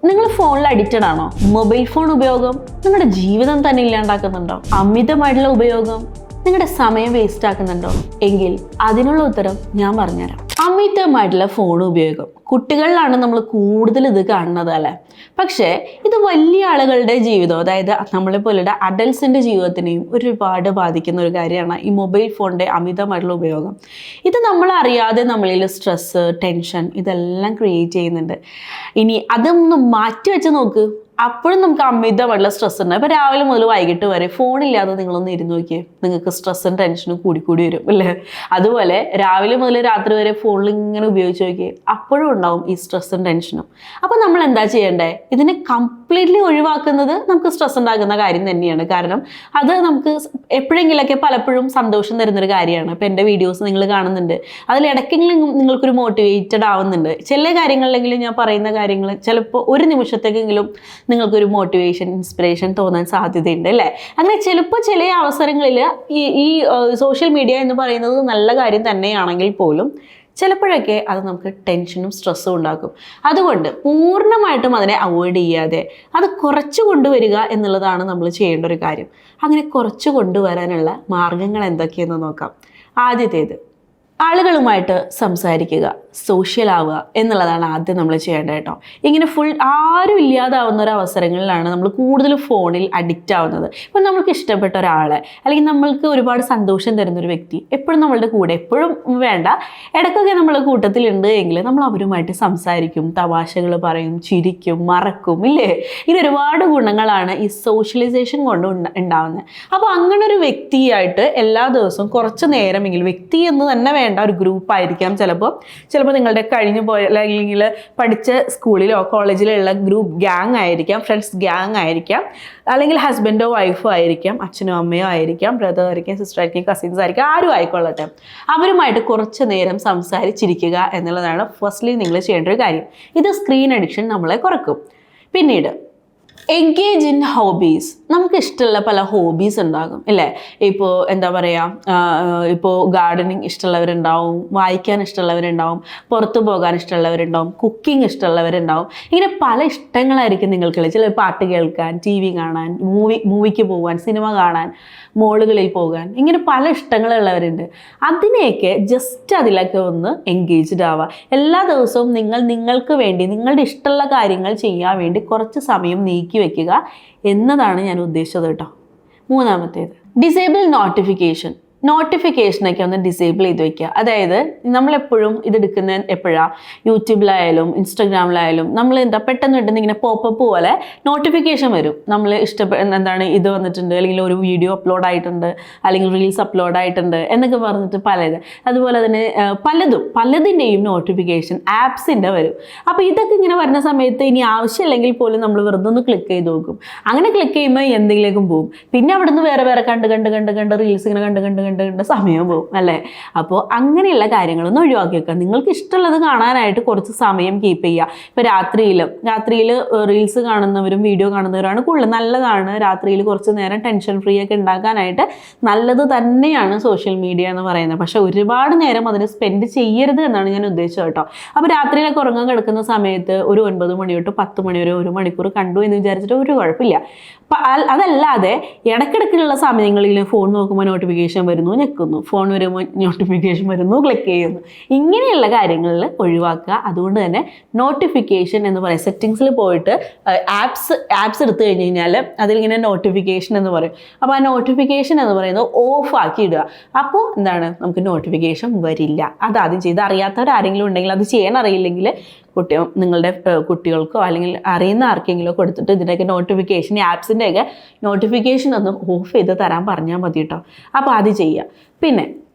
നിങ്ങൾ ഫോണിൽ അഡിക്റ്റഡ് ആണോ? മൊബൈൽ ഫോൺ ഉപയോഗം നിങ്ങളുടെ ജീവിതം തന്നെ ഇല്ലാണ്ടാക്കുന്നുണ്ടോ? അമിതമായിട്ടുള്ള ഉപയോഗം നിങ്ങളുടെ സമയം വേസ്റ്റ് ആക്കുന്നുണ്ടോ? എങ്കിൽ അതിനുള്ള ഉത്തരം ഞാൻ പറഞ്ഞുതരാം. അമിതമായിട്ടുള്ള ഫോൺ ഉപയോഗം കുട്ടികളിലാണ് നമ്മൾ കൂടുതൽ ഇത് കാണുന്നത് അല്ലേ? പക്ഷേ ഇത് വലിയ ആളുകളുടെ ജീവിതം, അതായത് നമ്മളെ പോലെയുള്ള അഡൽട്സിൻ്റെ ജീവിതത്തിനെയും ഒരുപാട് ബാധിക്കുന്ന ഒരു കാര്യമാണ് ഈ മൊബൈൽ ഫോണിൻ്റെ അമിതമായിട്ടുള്ള ഉപയോഗം. ഇത് നമ്മൾ അറിയാതെ നമ്മളിൽ സ്ട്രെസ്സ്, ടെൻഷൻ ഇതെല്ലാം ക്രിയേറ്റ് ചെയ്യുന്നുണ്ട്. ഇനി അതൊന്ന് മാറ്റി വെച്ച് നോക്ക്, അപ്പോഴും നമുക്ക് അമിതമായിട്ടുള്ള സ്ട്രെസ് ഉണ്ട്. ഇപ്പോൾ രാവിലെ മുതൽ വൈകിട്ട് വരെ ഫോണില്ലാതെ നിങ്ങളൊന്ന് ഇരുന്ന് നോക്കിയേ, നിങ്ങൾക്ക് സ്ട്രെസ്സും ടെൻഷനും കൂടി വരും അല്ലേ? അതുപോലെ രാവിലെ മുതൽ രാത്രി വരെ ഫോണിൽ ഇങ്ങനെ ഉപയോഗിച്ച് നോക്കിയേ, അപ്പോഴും ഉണ്ടാവും ഈ സ്ട്രെസ്സും ടെൻഷനും. അപ്പോൾ നമ്മൾ എന്താ ചെയ്യേണ്ടേ? ഇതിനെ കംപ്ലീറ്റ്ലി ഒഴിവാക്കുന്നത് നമുക്ക് സ്ട്രെസ് ഉണ്ടാക്കുന്ന കാര്യം തന്നെയാണ്. കാരണം അത് നമുക്ക് എപ്പോഴെങ്കിലൊക്കെ പലപ്പോഴും സന്തോഷം തരുന്നൊരു കാര്യമാണ്. ഇപ്പോൾ എൻ്റെ വീഡിയോസ് നിങ്ങൾ കാണുന്നുണ്ട്, അതിൽ ഇടയ്ക്കെങ്കിലും നിങ്ങൾക്കൊരു മോട്ടിവേറ്റഡ് ആവുന്നുണ്ട്. ചില കാര്യങ്ങളിലെങ്കിലും ഞാൻ പറയുന്ന കാര്യങ്ങൾ ചിലപ്പോൾ ഒരു നിമിഷത്തേക്കെങ്കിലും നിങ്ങൾക്കൊരു മോട്ടിവേഷൻ, ഇൻസ്പിറേഷൻ തോന്നാൻ സാധ്യതയുണ്ട് അല്ലേ? അങ്ങനെ ചിലപ്പോൾ ചില അവസരങ്ങളിൽ ഈ സോഷ്യൽ മീഡിയ എന്ന് പറയുന്നത് നല്ല കാര്യം തന്നെയാണെങ്കിൽ പോലും ചിലപ്പോഴൊക്കെ അത് നമുക്ക് ടെൻഷനും സ്ട്രെസ്സും ഉണ്ടാക്കും. അതുകൊണ്ട് പൂർണ്ണമായിട്ടും അതിനെ അവോയ്ഡ് ചെയ്യാതെ അത് കുറച്ച് കൊണ്ടുവരിക എന്നുള്ളതാണ് നമ്മൾ ചെയ്യേണ്ട ഒരു കാര്യം. അങ്ങനെ കുറച്ച് കൊണ്ടുവരാനുള്ള മാർഗങ്ങൾ എന്തൊക്കെയെന്ന് നോക്കാം. ആദ്യത്തേത്, ആളുകളുമായിട്ട് സംസാരിക്കുക, സോഷ്യൽ ആവുക എന്നുള്ളതാണ് ആദ്യം നമ്മൾ ചെയ്യേണ്ടത് കേട്ടോ. ഇങ്ങനെ ആരും ഇല്ലാതാവുന്ന ഒരു അവസരങ്ങളിലാണ് നമ്മൾ കൂടുതൽ ഫോണിൽ അഡിക്റ്റ് ആവുന്നത്. ഇപ്പം നമ്മൾക്ക് ഇഷ്ടപ്പെട്ട ഒരാളെ അല്ലെങ്കിൽ നമ്മൾക്ക് ഒരുപാട് സന്തോഷം തരുന്നൊരു വ്യക്തി എപ്പോഴും നമ്മളുടെ കൂടെ, എപ്പോഴും വേണ്ട, ഇടയ്ക്കൊക്കെ നമ്മൾ കൂട്ടത്തിലുണ്ട് എങ്കിൽ നമ്മൾ അവരുമായിട്ട് സംസാരിക്കും, തമാശകൾ പറയും, ചിരിക്കും, മറക്കും ഇല്ലേ? ഇത് ഒരുപാട് ഗുണങ്ങളാണ് ഈ സോഷ്യലൈസേഷൻ കൊണ്ട് ഉണ്ടാവുന്നത്. അപ്പോൾ അങ്ങനെ ഒരു വ്യക്തിയായിട്ട് എല്ലാ ദിവസവും കുറച്ച് നേരമെങ്കിലും, വ്യക്തി എന്ന് തന്നെ വേണ്ട, ഒരു ഗ്രൂപ്പായിരിക്കാം, ചിലപ്പോൾ നിങ്ങളുടെ കഴിഞ്ഞു പോയ അല്ലെങ്കിൽ പഠിച്ച സ്കൂളിലോ കോളേജിലോ ഉള്ള ഗ്രൂപ്പ് ഗ്യാങ് ആയിരിക്കാം, ഫ്രണ്ട്സ് ഗ്യാങ് ആയിരിക്കാം, അല്ലെങ്കിൽ ഹസ്ബൻഡോ വൈഫോ ആയിരിക്കാം, അച്ഛനോ അമ്മയോ ആയിരിക്കാം, ബ്രദർ ആയിരിക്കാം, സിസ്റ്റർ ആയിരിക്കും, കസിൻസ് ആയിരിക്കും, ആരും ആയിക്കൊള്ളട്ടെ. അവരുമായിട്ട് കുറച്ച് നേരം സംസാരിച്ചിരിക്കുക എന്നുള്ളതാണ് ഫസ്റ്റ്ലി നിങ്ങൾ ചെയ്യേണ്ട ഒരു കാര്യം. ഇത് സ്ക്രീൻ അഡിക്ഷൻ നമ്മളെ കുറക്കും. പിന്നീട് എൻഗേജ് ഇൻ ഹോബീസ്. നമുക്ക് ഇഷ്ടമുള്ള പല ഹോബീസ് ഉണ്ടാകും അല്ലേ? ഇപ്പോൾ എന്താ പറയുക, ഇപ്പോൾ ഗാർഡനിങ് ഇഷ്ടമുള്ളവരുണ്ടാവും, വായിക്കാൻ ഇഷ്ടമുള്ളവരുണ്ടാവും, പുറത്തു പോകാൻ ഇഷ്ടമുള്ളവരുണ്ടാവും, കുക്കിംഗ് ഇഷ്ടമുള്ളവരുണ്ടാവും. ഇങ്ങനെ പല ഇഷ്ടങ്ങളായിരിക്കും നിങ്ങൾക്കുള്ളത്. ചില പാട്ട് കേൾക്കാൻ, ടി വി കാണാൻ, മൂവിക്ക് പോകാൻ, സിനിമ കാണാൻ, മോളുകളിൽ പോകാൻ, ഇങ്ങനെ പല ഇഷ്ടങ്ങളുള്ളവരുണ്ട്. അതിനെയൊക്കെ ജസ്റ്റ് അതിലൊക്കെ ഒന്ന് എൻഗേജ്ഡ് ആവുക. എല്ലാ ദിവസവും നിങ്ങൾക്ക് വേണ്ടി നിങ്ങളുടെ ഇഷ്ടമുള്ള കാര്യങ്ങൾ ചെയ്യാൻ വേണ്ടി കുറച്ച് സമയം നീക്കി വയ്ക്കുക എന്നതാണ് ഞാൻ ഉദ്ദേശിച്ചത് കേട്ടോ. മൂന്നാമത്തേത്, ഡിസേബിൾ നോട്ടിഫിക്കേഷനൊക്കെ ഒന്ന് ഡിസേബിൾ ചെയ്ത് വയ്ക്കുക. അതായത് നമ്മളെപ്പോഴും ഇതെടുക്കുന്ന എപ്പോഴാണ്, യൂട്യൂബിലായാലും ഇൻസ്റ്റഗ്രാമിലായാലും നമ്മൾ പെട്ടെന്ന് കിട്ടുന്ന ഇങ്ങനെ പോപ്പപ്പ് പോലെ നോട്ടിഫിക്കേഷൻ വരും. നമ്മൾ എന്താണ് ഇത് വന്നിട്ടുണ്ട്, അല്ലെങ്കിൽ ഒരു വീഡിയോ അപ്ലോഡ് ആയിട്ടുണ്ട്, അല്ലെങ്കിൽ റീൽസ് അപ്ലോഡ് ആയിട്ടുണ്ട് എന്നൊക്കെ പറഞ്ഞിട്ട് പലത്. അതുപോലെ തന്നെ പലതിൻ്റെയും നോട്ടിഫിക്കേഷൻ ആപ്സിൻ്റെ വരും. അപ്പോൾ ഇതൊക്കെ ഇങ്ങനെ വരുന്ന സമയത്ത് ഇനി ആവശ്യമില്ലെങ്കിൽ പോലും നമ്മൾ വെറുതെ ഒന്ന് ക്ലിക്ക് ചെയ്ത് നോക്കും. അങ്ങനെ ക്ലിക്ക് ചെയ്യുമ്പോൾ എന്തെങ്കിലേക്കും പോകും. പിന്നെ അവിടെ നിന്ന് വേറെ കണ്ട് റീൽസ് ഇങ്ങനെ കണ്ട് സമയം പോകും അല്ലേ? അപ്പോൾ അങ്ങനെയുള്ള കാര്യങ്ങളൊന്നും ഒഴിവാക്കി വെക്കുക. നിങ്ങൾക്ക് ഇഷ്ടമുള്ളത് കാണാനായിട്ട് കുറച്ച് സമയം കീപ്പ് ചെയ്യുക. ഇപ്പോൾ രാത്രിയിൽ റീൽസ് കാണുന്നവരും വീഡിയോ കാണുന്നവരാണ് കൂടുതൽ. നല്ലതാണ് രാത്രിയിൽ കുറച്ച് നേരം ടെൻഷൻ ഫ്രീ ഒക്കെ ഉണ്ടാക്കാനായിട്ട് നല്ലത് തന്നെയാണ് സോഷ്യൽ മീഡിയ എന്ന് പറയുന്നത്. പക്ഷെ ഒരുപാട് നേരം അതിന് സ്പെൻഡ് ചെയ്യരുത് എന്നാണ് ഞാൻ ഉദ്ദേശിച്ചത് കേട്ടോ. അപ്പോൾ രാത്രിയിലൊക്കെ ഉറങ്ങാൻ കിടക്കുന്ന സമയത്ത് ഒരു 9 മണി തൊട്ട് 10 മണി വരെ 1 മണിക്കൂർ കണ്ടു എന്ന് വിചാരിച്ചിട്ട് ഒരു കുഴപ്പമില്ല. അതല്ലാതെ ഇടയ്ക്കിടയ്ക്കുള്ള സമയങ്ങളിൽ ഫോൺ നോക്കുമ്പോൾ നോട്ടിഫിക്കേഷൻ വരുന്നു, ഞെക്കുന്നു, ഫോൺ വരുമ്പോൾ നോട്ടിഫിക്കേഷൻ വരുന്നു, ക്ലിക്ക് ചെയ്യുന്നു, ഇങ്ങനെയുള്ള കാര്യങ്ങളിൽ ഒഴിവാക്കുക. അതുകൊണ്ട് തന്നെ നോട്ടിഫിക്കേഷൻ എന്ന് പറയും, സെറ്റിങ്സിൽ പോയിട്ട് ആപ്സ് എടുത്തു കഴിഞ്ഞ് കഴിഞ്ഞാൽ അതിലിങ്ങനെ നോട്ടിഫിക്കേഷൻ എന്ന് പറയും. അപ്പോൾ ആ നോട്ടിഫിക്കേഷൻ എന്ന് പറയുന്നത് ഓഫ് ആക്കി ഇടുക. അപ്പോൾ എന്താണ്, നമുക്ക് നോട്ടിഫിക്കേഷൻ വരില്ല. അതാദ്യം ചെയ്ത്, അറിയാത്തവരാരെങ്കിലും ഉണ്ടെങ്കിൽ അത് ചെയ്യാൻ അറിയില്ലെങ്കിൽ നിങ്ങളുടെ കുട്ടികൾക്കോ അല്ലെങ്കിൽ അറിയുന്ന ആർക്കെങ്കിലോ കൊടുത്തിട്ട് ഇതിൻ്റെയൊക്കെ നോട്ടിഫിക്കേഷൻ, ആപ്സിൻ്റെയൊക്കെ നോട്ടിഫിക്കേഷൻ ഒന്ന് ഓഫ് ചെയ്ത് തരാൻ പറഞ്ഞാൽ മതി കേട്ടോ. അപ്പോൾ അത് ചെയ്യുക. പിന്നെ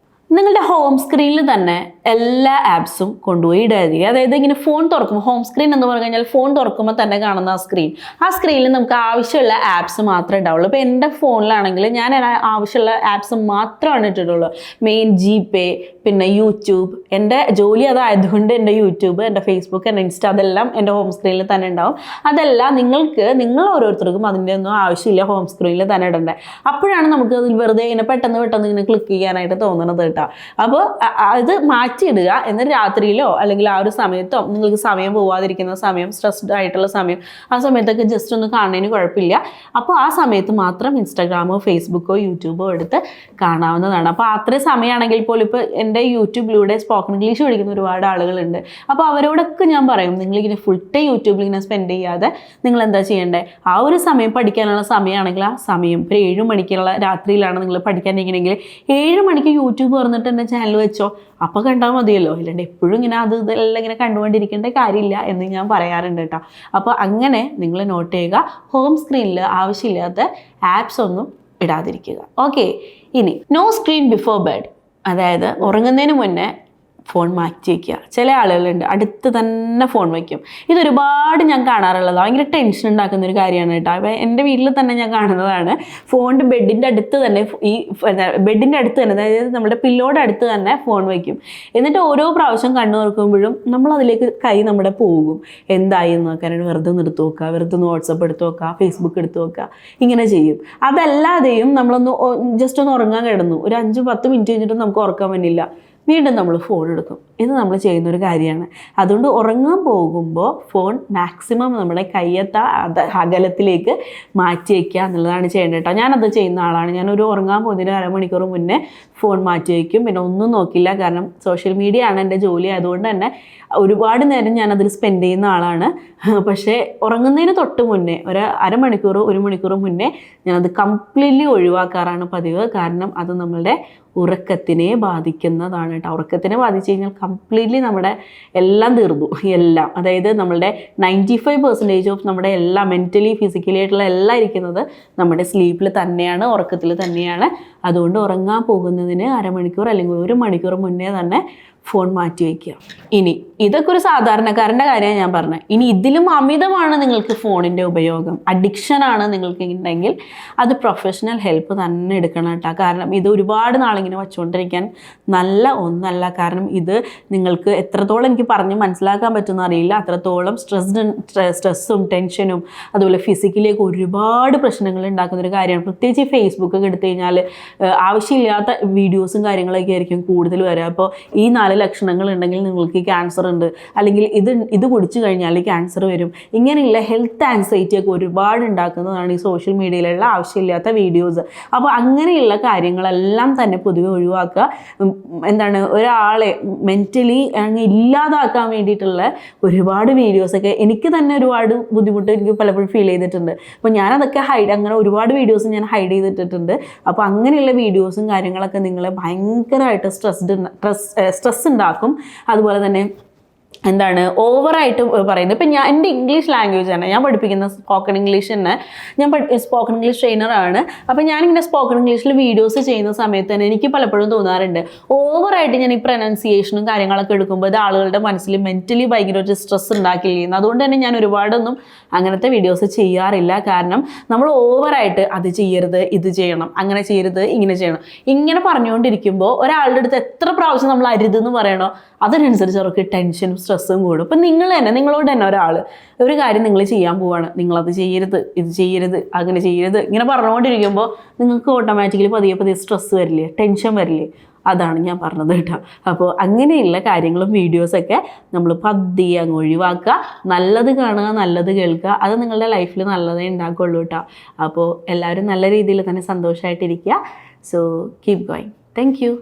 നിങ്ങളുടെ ഹോം സ്ക്രീനിൽ തന്നെ എല്ലാ ആപ്സും കൊണ്ടുപോയി ഇടാതിരിക്കുക. അതായത് ഇങ്ങനെ ഫോൺ തുറക്കുമ്പോൾ, ഹോം സ്ക്രീൻ എന്ന് പറഞ്ഞു കഴിഞ്ഞാൽ ഫോൺ തുറക്കുമ്പോൾ തന്നെ കാണുന്ന ആ സ്ക്രീനിൽ നമുക്ക് ആവശ്യമുള്ള ആപ്സ് മാത്രമേ ഉണ്ടാവുള്ളൂ. ഇപ്പോൾ എൻ്റെ ഫോണിലാണെങ്കിൽ ഞാൻ ആവശ്യമുള്ള ആപ്സ് മാത്രമാണ് ഇട്ടിട്ടുള്ളൂ. മെയിൻ ജിപേ, പിന്നെ യൂട്യൂബ്, എൻ്റെ ജോലി അതായതുകൊണ്ട് എൻ്റെ യൂട്യൂബ്, എൻ്റെ ഫേസ്ബുക്ക്, എൻ്റെ ഇൻസ്റ്റ അതെല്ലാം എൻ്റെ ഹോം സ്ക്രീനിൽ തന്നെ ഉണ്ടാവും. അതല്ല നിങ്ങൾ ഓരോരുത്തർക്കും അതിൻ്റെ ഒന്നും ആവശ്യമില്ല, ഹോം സ്ക്രീനിൽ തന്നെ ഇടണ്ടേ. അപ്പോഴാണ് നമുക്ക് അതിൽ വെറുതെ ഇങ്ങനെ പെട്ടെന്ന് ഇങ്ങനെ ക്ലിക്ക് ചെയ്യാനായിട്ട് തോന്നുന്നത് കേട്ടോ. അപ്പോൾ അത് മാറ്റിയിടുക. എന്നിട്ട് രാത്രിയിലോ അല്ലെങ്കിൽ ആ ഒരു സമയത്തോ നിങ്ങൾക്ക് സമയം പോവാതിരിക്കുന്ന സമയം, സ്ട്രെസ്ഡ് ആയിട്ടുള്ള സമയം, ആ സമയത്തൊക്കെ ജസ്റ്റ് ഒന്ന് കാണുന്നതിന് കുഴപ്പമില്ല. അപ്പോൾ ആ സമയത്ത് മാത്രം ഇൻസ്റ്റാഗ്രാമോ ഫേസ്ബുക്കോ യൂട്യൂബോ എടുത്ത് കാണാവുന്നതാണ്. അപ്പോൾ അത്രയും സമയമാണെങ്കിൽ പോലും ഇപ്പോൾ എൻ്റെ യൂട്യൂബിലൂടെ സ്പോക്കൺ ഇംഗ്ലീഷ് പഠിക്കുന്ന ഒരുപാട് ആളുകളുണ്ട്. അപ്പോൾ അവരോടൊക്കെ ഞാൻ പറയും, നിങ്ങളിങ്ങനെ ഫുൾ ടൈം യൂട്യൂബിൽ ഇങ്ങനെ സ്പെൻഡ് ചെയ്യാതെ നിങ്ങൾ എന്താ ചെയ്യേണ്ടത്, ആ ഒരു സമയം പഠിക്കാനുള്ള സമയമാണെങ്കിൽ ആ സമയം ഇപ്പോൾ 7 മണിക്കുള്ള രാത്രിയിലാണ് നിങ്ങൾ പഠിക്കാനിരിക്കണമെങ്കിൽ 7 മണിക്ക് യൂട്യൂബ് തുറന്നിട്ട് എൻ്റെ ചാനൽ വെച്ചോ, അപ്പോൾ കണ്ടാൽ മതിയല്ലോ. ഇല്ലാണ്ട് എപ്പോഴും ഇങ്ങനെ ഇതെല്ലാം ഇങ്ങനെ കണ്ടുകൊണ്ടിരിക്കേണ്ട കാര്യമില്ല എന്ന് ഞാൻ പറയാറുണ്ട് കേട്ടോ. അപ്പോൾ അങ്ങനെ നിങ്ങൾ നോട്ട് ചെയ്യുക, ഹോം സ്ക്രീനിൽ ആവശ്യമില്ലാത്ത ആപ്സ് ഒന്നും ഇടാതിരിക്കുക. ഓക്കെ, ഇനി നോ സ്ക്രീൻ ബിഫോർ ബെഡ്, അതായത് ഉറങ്ങുന്നതിന് മുന്നേ ഫോൺ മാറ്റി വയ്ക്കുക. ചില ആളുകളുണ്ട് അടുത്ത് തന്നെ ഫോൺ വയ്ക്കും. ഇതൊരുപാട് ഞാൻ കാണാറുള്ളത്, ഭയങ്കര ടെൻഷൻ ഉണ്ടാക്കുന്ന ഒരു കാര്യമാണ് കേട്ടോ. അപ്പോൾ എൻ്റെ വീട്ടിൽ തന്നെ ഞാൻ കാണുന്നതാണ്. ഫോണിൻ്റെ ബെഡിൻ്റെ അടുത്ത് തന്നെ ബെഡിൻ്റെ അടുത്ത് തന്നെ, അതായത് നമ്മുടെ പില്ലോയുടെ അടുത്ത് തന്നെ ഫോൺ വയ്ക്കും. എന്നിട്ട് ഓരോ പ്രാവശ്യം കണ്ണു തുറക്കുമ്പോഴും നമ്മളതിലേക്ക് കൈ നമ്മുടെ പോകും. എന്തായി എന്ന് നോക്കാനായിട്ട് വെറുതെ ഒന്ന് എടുത്ത് നോക്കുക, വെറുതെ ഒന്ന് വാട്സപ്പ് എടുത്ത് നോക്കുക, ഫേസ്ബുക്ക് എടുത്ത് നോക്കുക, ഇങ്ങനെ ചെയ്യും. അതല്ലാതെയും നമ്മളൊന്ന് ജസ്റ്റ് ഒന്ന് ഉറങ്ങാൻ കിടന്നു, ഒരു 5-10 മിനിറ്റ് കഴിഞ്ഞിട്ട് നമുക്ക് ഉറക്കാൻ പറ്റില്ല, വീണ്ടും നമ്മൾ ഫോൺ എടുക്കും. ഇത് നമ്മൾ ചെയ്യുന്നൊരു കാര്യമാണ്. അതുകൊണ്ട് ഉറങ്ങാൻ പോകുമ്പോൾ ഫോൺ മാക്സിമം നമ്മുടെ കയ്യെത്ത അകലത്തിലേക്ക് മാറ്റി വയ്ക്കുക എന്നുള്ളതാണ് ചെയ്യേണ്ടത് കേട്ടോ. ഞാനത് ചെയ്യുന്ന ആളാണ്. ഞാനൊരു ഉറങ്ങാൻ പോകുന്നതിന് 1/2 മണിക്കൂർ മുന്നേ ഫോൺ മാറ്റി വയ്ക്കും. പിന്നെ ഒന്നും നോക്കില്ല, കാരണം സോഷ്യൽ മീഡിയ ആണ് എൻ്റെ ജോലി. അതുകൊണ്ട് തന്നെ ഒരുപാട് നേരം ഞാനതിൽ സ്പെൻഡ് ചെയ്യുന്ന ആളാണ്. പക്ഷേ ഉറങ്ങുന്നതിന് തൊട്ട് മുന്നേ ഒരു 1/2 മണിക്കൂർ 1 മണിക്കൂർ മുന്നേ ഞാനത് കംപ്ലീറ്റ്ലി ഒഴിവാക്കാറാണ് പതിവ്. കാരണം അത് നമ്മളുടെ ഉറക്കത്തിനെ ബാധിക്കുന്നതാണ് കേട്ടോ. ഉറക്കത്തിനെ ബാധിച്ചു കഴിഞ്ഞാൽ കംപ്ലീറ്റ്ലി നമ്മുടെ എല്ലാം തീർന്നു, എല്ലാം. അതായത് നമ്മളുടെ 95% ഓഫ് നമ്മുടെ എല്ലാ മെൻ്റലി ഫിസിക്കലി ആയിട്ടുള്ള എല്ലാം ഇരിക്കുന്നത് നമ്മുടെ സ്ലീപ്പിൽ തന്നെയാണ്, ഉറക്കത്തിൽ തന്നെയാണ്. അതുകൊണ്ട് ഉറങ്ങാൻ പോകുന്നതിന് 1/2 മണിക്കൂർ അല്ലെങ്കിൽ 1 മണിക്കൂർ മുന്നേ തന്നെ ഫോൺ മാറ്റി വയ്ക്കുക. ഇനി ഇതൊക്കെ ഒരു സാധാരണക്കാരൻ്റെ കാര്യമാണ് ഞാൻ പറഞ്ഞത്. ഇനി ഇതിലും അമിതമാണ് നിങ്ങൾക്ക് ഫോണിൻ്റെ ഉപയോഗം, അഡിക്ഷനാണ് നിങ്ങൾക്ക് ഉണ്ടെങ്കിൽ അത് പ്രൊഫഷണൽ ഹെൽപ്പ് തന്നെ എടുക്കണം കേട്ടോ. കാരണം ഇത് ഒരുപാട് നാളിങ്ങനെ വച്ചുകൊണ്ടിരിക്കാൻ നല്ല ഒന്നല്ല. കാരണം ഇത് നിങ്ങൾക്ക് എത്രത്തോളം എനിക്ക് പറഞ്ഞ് മനസ്സിലാക്കാൻ പറ്റുമെന്ന് അറിയില്ല, അത്രത്തോളം സ്ട്രെസ്സും ടെൻഷനും അതുപോലെ ഫിസിക്കലിയൊക്കെ ഒരുപാട് പ്രശ്നങ്ങൾ ഉണ്ടാക്കുന്നൊരു കാര്യമാണ്. പ്രത്യേകിച്ച് ഈ ഫേസ്ബുക്കൊക്കെ എടുത്തു കഴിഞ്ഞാൽ ആവശ്യമില്ലാത്ത വീഡിയോസും കാര്യങ്ങളൊക്കെ ആയിരിക്കും കൂടുതൽ വരിക. അപ്പോൾ ഈ 4 ലക്ഷണങ്ങൾ ഉണ്ടെങ്കിൽ നിങ്ങൾക്ക് ക്യാൻസർ ഉണ്ട്, അല്ലെങ്കിൽ ഇത് കുടിച്ചു കഴിഞ്ഞാൽ ക്യാൻസർ വരും, ഇങ്ങനെയുള്ള ഹെൽത്ത് ആൻസൈറ്റിയൊക്കെ ഒരുപാട് ഉണ്ടാക്കുന്നതാണ് ഈ സോഷ്യൽ മീഡിയയിലുള്ള ആവശ്യമില്ലാത്ത വീഡിയോസ്. അപ്പോൾ അങ്ങനെയുള്ള കാര്യങ്ങളെല്ലാം തന്നെ പൊതുവെ ഒഴിവാക്കുക. എന്താണ്, ഒരാളെ മെൻ്റലി അങ്ങ് ഇല്ലാതാക്കാൻ വേണ്ടിയിട്ടുള്ള ഒരുപാട് വീഡിയോസൊക്കെ എനിക്ക് തന്നെ ഒരുപാട് ബുദ്ധിമുട്ട് എനിക്ക് പലപ്പോഴും ഫീൽ ചെയ്തിട്ടുണ്ട്. അപ്പോൾ ഞാനതൊക്കെ അങ്ങനെ ഒരുപാട് വീഡിയോസ് ഞാൻ ഹൈഡ് ചെയ്തിട്ടിട്ടുണ്ട്. അപ്പോൾ അങ്ങനെയുള്ള വീഡിയോസും കാര്യങ്ങളൊക്കെ നിങ്ങളെ ഭയങ്കരമായിട്ട് സ്ട്രെസ് ഉണ്ടാക്കും. അതുപോലെ തന്നെ എന്താണ് ഓവറായിട്ട് പറയുന്നത്. ഇപ്പം എൻ്റെ ഇംഗ്ലീഷ് ലാംഗ്വേജ് തന്നെ ഞാൻ പഠിപ്പിക്കുന്ന സ്പോക്കൺ ഇംഗ്ലീഷ് തന്നെ, ഞാൻ സ്പോക്കൺ ഇംഗ്ലീഷ് ട്രെയിനറാണ്. അപ്പം ഞാനിങ്ങനെ സ്പോക്കൺ ഇംഗ്ലീഷിൽ വീഡിയോസ് ചെയ്യുന്ന സമയത്ത് തന്നെ എനിക്ക് പലപ്പോഴും തോന്നാറുണ്ട് ഓവറായിട്ട് ഞാൻ ഈ പ്രൊനൗൺസിയേഷനും കാര്യങ്ങളൊക്കെ എടുക്കുമ്പോൾ ഇത് ആളുകളുടെ മനസ്സിൽ മെൻ്റലി ഭയങ്കര ഒരു സ്ട്രെസ് ഉണ്ടാക്കില്ല. അതുകൊണ്ട് തന്നെ ഞാൻ ഒരുപാടൊന്നും അങ്ങനത്തെ വീഡിയോസ് ചെയ്യാറില്ല. കാരണം നമ്മൾ ഓവറായിട്ട് അത് ചെയ്യരുത്, ഇത് ചെയ്യണം, അങ്ങനെ ചെയ്യരുത്, ഇങ്ങനെ ചെയ്യണം, ഇങ്ങനെ പറഞ്ഞുകൊണ്ടിരിക്കുമ്പോൾ ഒരാളുടെ അടുത്ത് എത്ര പ്രാവശ്യം നമ്മൾ അരുതെന്ന് പറയണോ അതിനനുസരിച്ച് അവർക്ക് ടെൻഷനും സ്ട്രെസ്സും കൂടും. ഇപ്പം നിങ്ങളോട് തന്നെ ഒരാൾ ഒരു കാര്യം നിങ്ങൾ ചെയ്യാൻ പോവാണ്, നിങ്ങളത് ചെയ്യരുത്, ഇത് ചെയ്യരുത്, അങ്ങനെ ചെയ്യരുത്, ഇങ്ങനെ പറഞ്ഞുകൊണ്ടിരിക്കുമ്പോൾ നിങ്ങൾക്ക് ഓട്ടോമാറ്റിക്കലി പതിയെ സ്ട്രെസ് വരില്ലേ, ടെൻഷൻ വരില്ലേ? അതാണ് ഞാൻ പറഞ്ഞത് കേട്ടോ. അപ്പോൾ അങ്ങനെയുള്ള കാര്യങ്ങളും വീഡിയോസൊക്കെ നമ്മൾ പതിയെ അങ്ങ് ഒഴിവാക്കുക. നല്ലത് കാണുക, നല്ലത് കേൾക്കുക, അത് നിങ്ങളുടെ ലൈഫിൽ നല്ലതേ ഉണ്ടാക്കുള്ളൂ കേട്ടോ. അപ്പോൾ എല്ലാവരും നല്ല രീതിയിൽ തന്നെ സന്തോഷമായിട്ടിരിക്കുക. So keep going. Thank U.